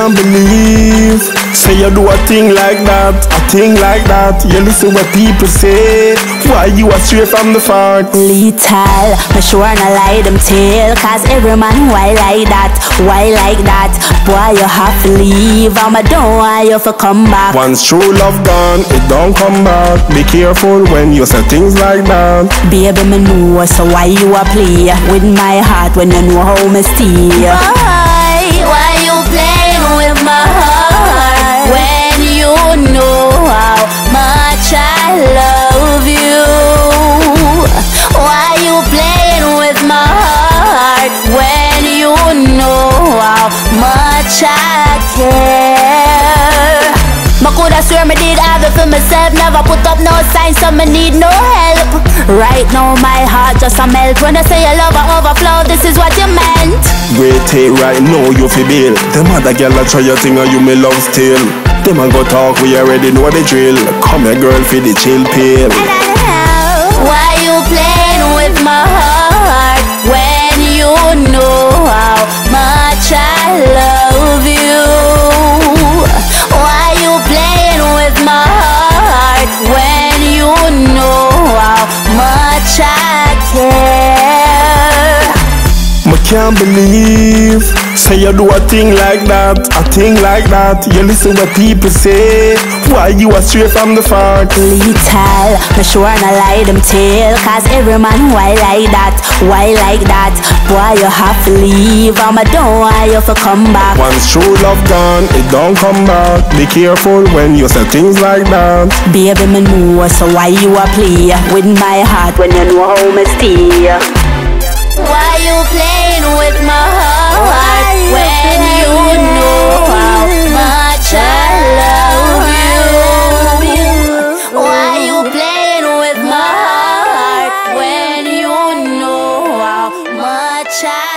can't believe. Say you do a thing like that, a thing like that. You listen what people say. Why you are straight from the fact? Lethal, me sure no lie them tale. Cause every man why like that, why like that? Boy you have to leave, and I don't want you to come back. Once true love gone, it don't come back. Be careful when you say things like that. Baby me know, so why you a play with my heart when you know how me stay? Why you playing with my heart when you know how much I love you? Why you playing with my heart when you know how much I care? I coulda swear me did have it for myself, never put up no signs, so me need no help. Right now my heart just a melt when I say your love a overflow. This is what you meant. Rae Tay right now you fi bail. Them other gyal a try your thing and you me love still. Them a go talk, we already know the drill. Come here girl fi the chill pill. Why you playing with my heart when you know how much I love you? Why you playing with my heart when you know how much I care? I can't believe. Say you do a thing like that, a thing like that. You listen what people say. Why you are straight from the fact? Lethal, me sure no lie them tale. Cause every man why like that, why like that? Boy you have to leave, and I don't want you to come back. Once true love gone, it don't come back. Be careful when you say things like that. Baby me know, so why you a play with my heart when you know how me stay? Why you playing with my heart when you know how much I love you? Why you playing with my heart when you know how much I